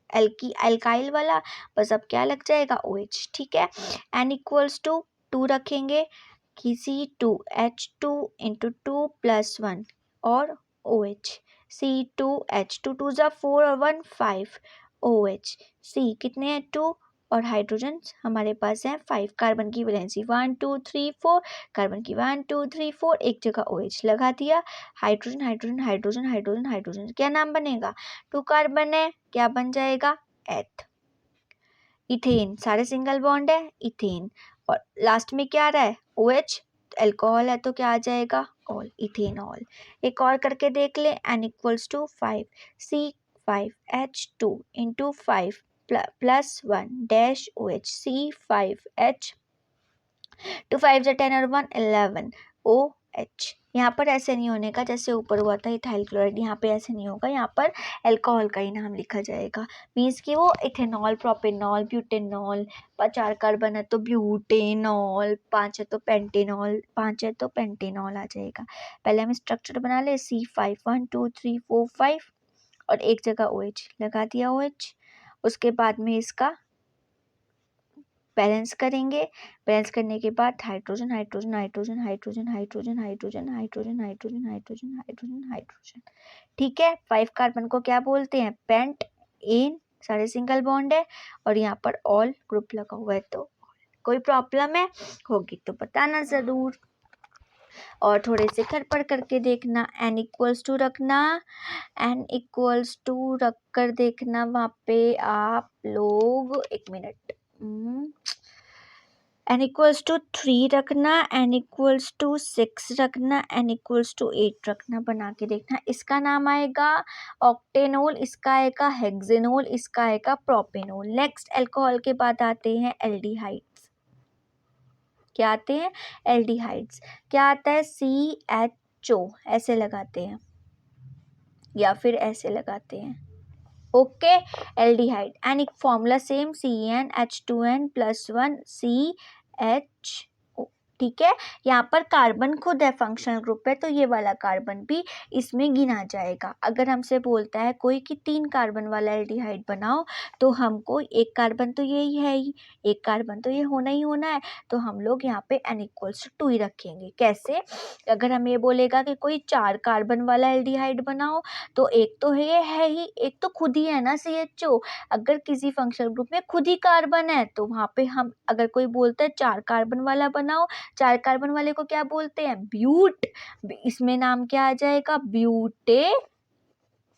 अल्काइल वाला, बस अब क्या लग जाएगा, OH, ठीक है। n इक्वल्स टू 2 रखेंगे, C2H2 इंटू 2 + 1 और OH, C2H, 2 2 4 और 1 5 OH। C कितने हैं 2 और हाइड्रोजन हमारे पास है 5। कार्बन की वैलेंसी 1 2 3 4, कार्बन की 1 2 3 4, एक जगह OH लगा दिया। Hydrogen hydrogen hydrogen hydrogen hydrogen, क्या नाम बनेगा? 2 कार्बन है, क्या बन जाएगा? एथ। इथेन, सारे सिंगल बॉन्ड है, इथेन। और लास्ट में क्या आ रहा है? OH, अल्कोहल है तो क्या आ जाएगा? ऑल, इथेनॉल। एक और करके देख ले, N equals to 5, C5H2 into 5 plus 1 dash OH, C5H, 2 5 10 और 1 11 OH। यहाँ पर ऐसे नहीं होने का जैसे ऊपर हुआ था इथाइल क्लोराइड, यहाँ पे ऐसे नहीं होगा, यहाँ पर अल्कोहल का ही नाम लिखा जाएगा। मीन्स कि वो इथेनॉल, प्रोपेनॉल, ब्यूटेनॉल, 4 कार्बन है तो ब्यूटेनॉल, 5 है तो पेंटेनॉल, 5 है तो पेंटेनॉल आ जाएगा। पहले हम स्ट्रक्चर बना ले, C5 1 2 3 4 5 और एक जगह OH लगा दिया OH। उसके बाद में इसका बैलेंस करेंगे। बैलेंस करने के बाद hydrogen hydrogen hydrogen hydrogen hydrogen hydrogen hydrogen hydrogen hydrogen hydrogen hydrogen, ठीक है। 5 कार्बन को क्या बोलते हैं? पेंट एन, सारे सिंगल बॉन्ड है और यहाँ पर ऑल ग्रुप लगा हुआ है। तो कोई प्रॉब्लम है होगी तो बताना ज़रूर, और थोड़े से घर पर करके देखना। N इक्वल्स टू रखना, N इक्वल्स टू रख कर देखना वहाँ पे आप लोग, एक मिनट, N इक्वल्स टू 3 रखना, N इक्वल्स टू 6 रखना, N इक्वल्स टू 8 रखना, बना के देखना। इसका नाम आएगा ऑक्टेनॉल, इसका आएगा हेक्सेनॉल, इसका आएगा प्रोपेनॉल। नेक्स्ट अल्कोहल के बाद आते हैं एल्डिहाइड्स। क्या आते हैं? एल्डिहाइड्स। क्या आता है? CHO, ऐसे लगाते हैं या फिर ऐसे लगाते हैं, ओके। एल्डिहाइड, एन एक फॉर्मूला सेम, CnH2n + 1 CHO, ठीक है। यहाँ पर कार्बन खुद है, फंक्शनल ग्रुप है, तो ये वाला कार्बन भी इसमें गिना जाएगा। अगर हमसे बोलता है कोई कि 3 कार्बन वाला एल्डिहाइड बनाओ, तो हमको एक कार्बन तो यही है ही, एक कार्बन तो ये होना ही होना है, तो हम लोग यहाँ पे N इक्वल्स टू 2 ही रखेंगे। कैसे? अगर हम ये बोलेगा कि कोई 4 कार्बन वाला एल्डिहाइड बनाओ, तो एक तो है ही, एक तो खुद ही है ना CHO। अगर किसी फंक्शनल ग्रुप में खुद ही कार्बन है तो वहाँ पे हम, अगर कोई बोलता है 4 कार्बन वाला बनाओ, 4 कार्बन वाले को क्या बोलते हैं? ब्यूट। इसमें नाम क्या आ जाएगा? ब्यूटे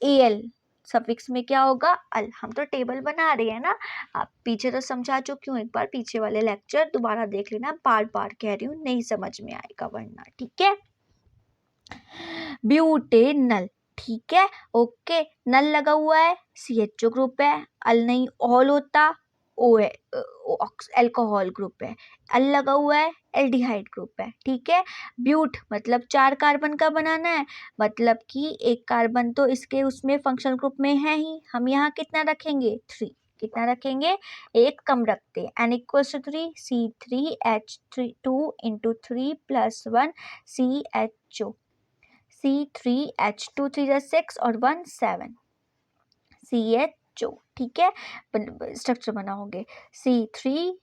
एल, सफिक्स में क्या होगा? अल। हम तो टेबल बना रहे हैं ना, आप पीछे तो समझा चुकी हूँ, एक बार पीछे वाले लेक्चर दोबारा देख लेना, बार बार कह रही हूँ, नहीं समझ में आएगा वरना, ठीक है। ब्यूटेनल, ठीक है, ओके। नल लगा हुआ है, CHO ग्रुप है, अल नहीं ऑल होता, ओ है, अल्कोहल ग्रुप है, अल लगा हुआ है, एल्डिहाइड ग्रुप है, ठीक है। ब्यूट मतलब 4 कार्बन का बनाना है, मतलब कि एक कार्बन तो इसके उसमें फंक्शनल ग्रुप में है ही, हम यहाँ कितना रखेंगे? 3। कितना रखेंगे? एक कम रखते हैं। N equals to 3, C3H2 into 3 + 1 CHO, C3H2, 3 6 और 1 7 CHO, ठीक है। स्ट्रक्चर बनाओगे C3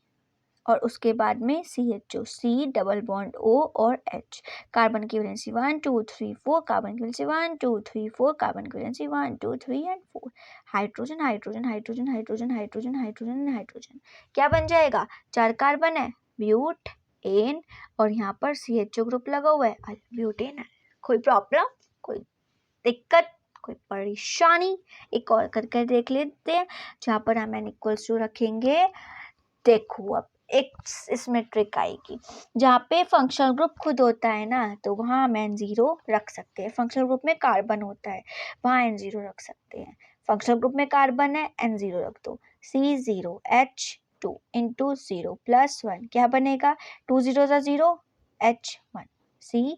और उसके बाद में CHO, C double bond O और H। कार्बन की वैलेंसी 1 2 3 4, कार्बन की वैलेंसी 1 2 3 4, कार्बन की वैलेंसी 1 2 3 और 4। Hydrogen hydrogen hydrogen hydrogen hydrogen hydrogen hydrogen, क्या बन जाएगा? 4 कार्बन है, ब्यूट एन, और यहाँ पर CHO ग्रुप लगा हुआ है, ब्यूटेन। कोई प्रॉब्लम, कोई दिक्कत, कोई परेशानी? एक और करके देख लेते हैं, जहाँ पर हम N इक्वल्स टू रखेंगे। देखो अब एक इसमें ट्रिक आएगी, जहाँ पे फंक्शनल ग्रुप खुद होता है ना, तो वहाँ हम N0 रख सकते हैं। फंक्शनल ग्रुप में कार्बन होता है, वहाँ N0 रख सकते हैं। फंक्शनल ग्रुप में कार्बन है, N0 रख दो। C0H2 इंटू 0 + 1, क्या बनेगा? 2 0 0, H1, C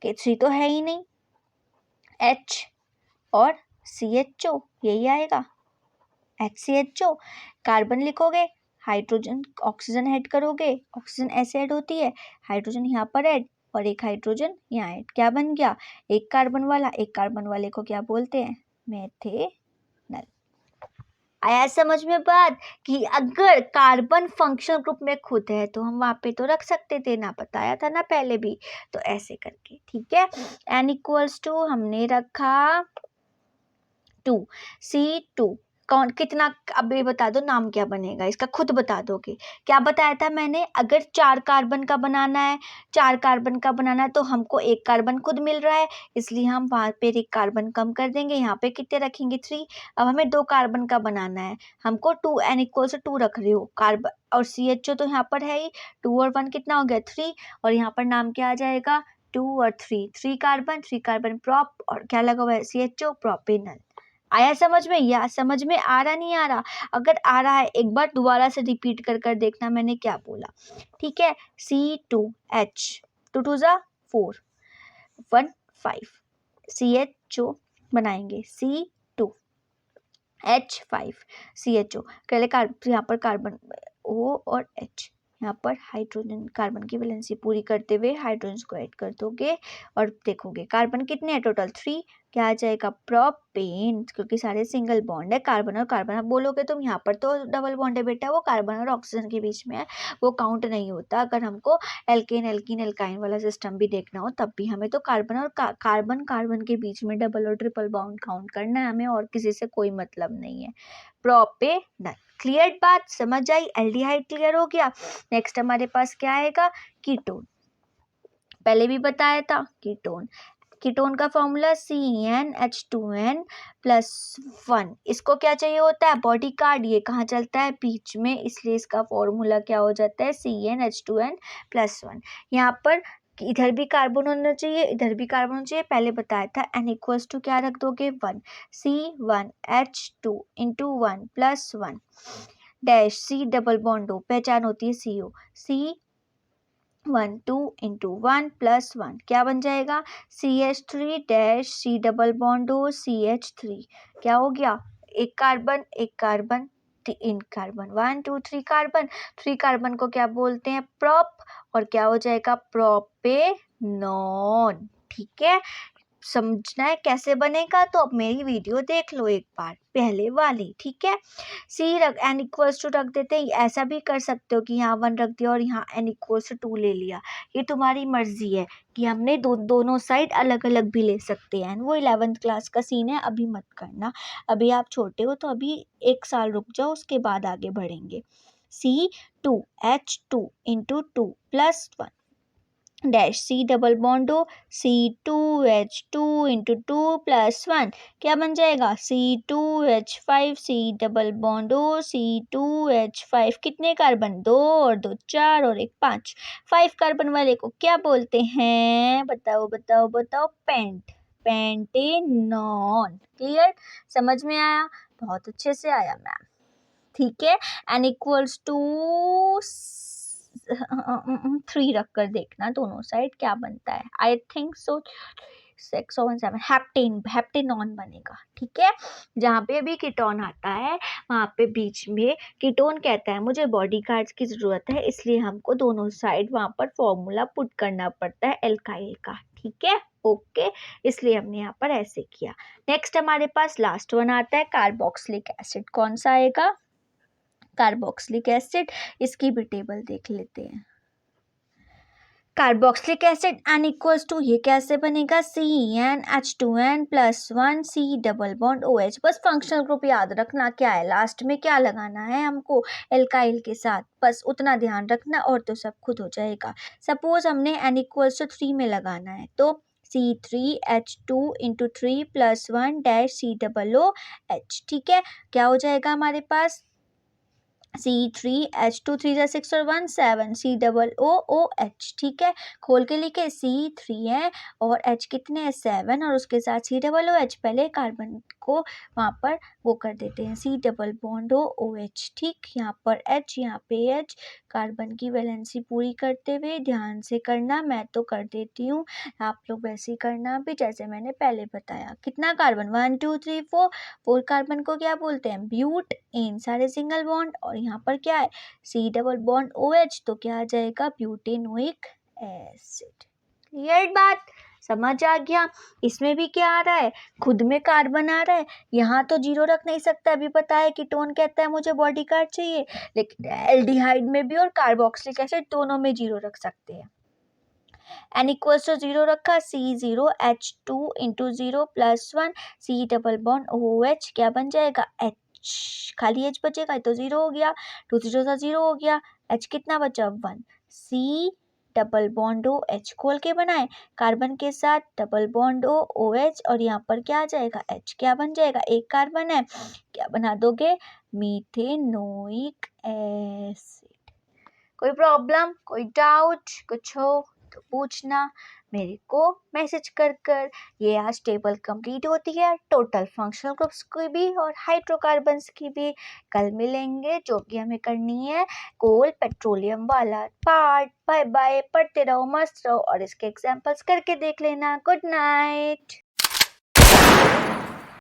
के 3 तो है ही नहीं, H और CHO, यही आएगा HCHO। कार्बन लिखोगे, हाइड्रोजन ऑक्सीजन ऐड करोगे, ऑक्सीजन ऐसे ऐड होती है, हाइड्रोजन यहाँ पर ऐड और एक हाइड्रोजन यहाँ ऐड, क्या बन गया? एक कार्बन वाला। एक कार्बन वाले को क्या बोलते हैं? मेथेनल। आया समझ में बात कि अगर कार्बन फंक्शनल ग्रुप में खुद है तो हम वहाँ पे तो रख सकते थे ना, बताया था ना पहले भी, तो ऐसे करके, ठीक है। N इक्वल्स टू हमने रखा C2 कौन कितना, अब ये बता दो नाम क्या बनेगा इसका, खुद बता दोगे। क्या बताया था मैंने, अगर 4 कार्बन का बनाना है, 4 कार्बन का बनाना है तो हमको 1 कार्बन खुद मिल रहा है, इसलिए हम वहाँ पे 1 कार्बन कम कर देंगे, यहाँ पे कितने रखेंगे 3। अब हमें 2 कार्बन का बनाना है, हमको 2 n इक्वल टू 2 रख रहे हो कार्बन, और CHO तो यहाँ पर है ही, 2 और 1 कितना हो गया 3, और यहाँ पर नाम क्या आ जाएगा 2 और 3 कार्बन प्रॉप, और क्या लगा हुआ है CHO प्रोपेनल। आया समझ में, या समझ में आ रहा नहीं आ रहा, अगर आ रहा है एक बार दोबारा से रिपीट कर देखना मैंने क्या बोला, ठीक है। C2H 2 2 जा 4 1 5 CHO बनाएंगे C2H5 CHO, पहले यहाँ पर कार्बन O और H, यहाँ पर हाइड्रोजन, कार्बन की वैलेंसी पूरी करते हुए हाइड्रोजन को ऐड कर दोगे और देखोगे कार्बन कितने हैं टोटल 3, क्या आ जाएगा प्रोपेन, क्योंकि सारे सिंगल बॉन्ड है कार्बन और कार्बन। अब बोलोगे तुम यहाँ पर तो डबल बॉन्ड है बेटा, वो कार्बन और ऑक्सीजन के बीच में है, वो काउंट नहीं होता। अगर हमको एल्केन एल्कीन एल्काइन वाला सिस्टम भी देखना हो तब भी हमें तो कार्बन और कार्बन के बीच में डबल और ट्रिपल बॉन्ड काउंट करना है हमें, और किसी से कोई मतलब नहीं है। प्रोपेनल, क्लियर बात, समझ आई। एल्डिहाइड क्लियर हो गया। नेक्स्ट हमारे पास क्या आएगा कीटोन, पहले भी बताया था कीटोन, कीटोन का फॉर्मूला CnH2n + 1, इसको क्या चाहिए होता है बॉडी कार्ड, ये कहाँ चलता है बीच में, इसलिए इसका फॉर्मूला क्या हो जाता है CnH2n + 1। यहाँ पर इधर भी कार्बन होना चाहिए, इधर भी कार्बन होना चाहिए, पहले बताया था n इक्वल्स टू क्या रख दोगे 1, C1H2 × 1 + 1 dash C double bond हो, पहचान होती है CO, C1 2 × 1 + 1 क्या बन जाएगा CH3 dash C double bond हो CH3, क्या हो गया एक carbon in carbon 1 2 3 carbon, 3 carbon को क्या बोलते हैं प्रोप, और क्या हो जाएगा प्रोपेनॉन। ठीक है, समझना है कैसे बनेगा तो अब मेरी वीडियो देख लो एक बार पहले वाली, ठीक है। n इक्वल्स टू रख देते हैं, ऐसा भी कर सकते हो कि यहाँ 1 रख दिया और यहाँ n इक्वल्स टू 2 ले लिया, ये तुम्हारी मर्जी है कि हमने दोनों साइड अलग अलग भी ले सकते हैं, वो 11th क्लास का सीन है, अभी मत करना, अभी आप छोटे हो तो अभी 1 साल रुक जाओ, उसके बाद आगे बढ़ेंगे। C2H2 × 2 + 1 dash C double bond हो C2H2 × 2 + 1 क्या बन जाएगा C2H5 C डबल बॉन्ड हो C2H5, कितने कार्बन 2 और 2 4 और 1 5, 5 कार्बन वाले को क्या बोलते हैं बताओ पेंटेनॉन। क्लियर, समझ में आया, बहुत अच्छे से आया मैम, ठीक है। n इक्वल्स टू 3 रख कर देखना दोनों साइड क्या बनता है, आई थिंक सो 6 और 7 हेप्टेनॉन बनेगा, ठीक है। जहाँ पे भी कीटोन आता है वहाँ पे बीच में कीटोन कहता है मुझे बॉडी गार्ड्स की जरूरत है, इसलिए हमको दोनों साइड वहाँ पर फॉर्मूला पुट करना पड़ता है एल्काइल का, ठीक है ओके, इसलिए हमने यहाँ पर ऐसे किया। नेक्स्ट हमारे पास लास्ट वन आता है कार्बोक्सिलिक एसिड, कौन सा आएगा कार्बोक्सिलिक एसिड, इसकी भी टेबल देख लेते हैं। Carboxylic acid n equals to ये कैसे बनेगा CnH2n + 1 C double bond OH, बस फंक्शनल ग्रुप याद रखना क्या है, लास्ट में क्या लगाना है हमको एल्काइल के साथ, बस उतना ध्यान रखना और तो सब खुद हो जाएगा। सपोज हमने n इक्वल्स टू 3 में लगाना है तो C3H2 × 3 + 1 dash C double OH, ठीक है, क्या हो जाएगा हमारे पास C3H2 3 × 6 और 1 7 C डबल OH, ठीक है, खोल के लिखे C3 है और H कितने हैं 7 और उसके साथ C डबल OH, पहले कार्बन को वहाँ पर वो कर देते हैं C डबल बॉन्ड OH, ठीक, यहाँ पर H यहाँ पे H, कार्बन की वैलेंसी पूरी करते हुए ध्यान से करना, मैं तो कर देती हूँ, आप लोग वैसे ही करना भी जैसे मैंने पहले बताया। कितना कार्बन 1 2 3 4 कार्बन को क्या बोलते हैं ब्यूट इन, सारे सिंगल बॉन्ड, और यहाँ पर क्या है C डबल बॉन्ड OH, तो क्या आ जाएगा ब्यूटेनोइक एसिड। क्लियर बात, समझ आ गया। इसमें भी क्या आ रहा है खुद में कार्बन आ रहा है, यहाँ तो 0 रख नहीं सकता, अभी पता है कीटोन कहता है मुझे बॉडी कार्ड चाहिए, लेकिन एल्डिहाइड में भी और कार्बोक्सिलिक एसिड दोनों में 0 रख सकते हैं। n इक्वल्स टू 0 रखा, C0 H2 into 0 plus 1 C double bond OH क्या बन जाएगा H, खाली H बचेगा तो 0 हो गया, 2 0 सा 0 हो गया, H कितना बचा 1, C डबल बॉन्ड OH खोल के बनाए कार्बन के साथ डबल बॉन्ड OH और यहाँ पर क्या आ जाएगा H, क्या बन जाएगा एक कार्बन है, क्या बना दोगे मीथेनोइक एसिड। कोई प्रॉब्लम, कोई डाउट, कुछ हो तो पूछना मेरे को मैसेज कर। ये आज टेबल कंप्लीट होती है टोटल फंक्शनल ग्रुप्स की भी और हाइड्रोकार्बन्स की भी। कल मिलेंगे जो कि हमें करनी है कोल पेट्रोलियम वाला पार्ट। बाय बाय, पढ़ते रहो, मस्त रहो और इसके एग्जाम्पल्स करके देख लेना। Good night.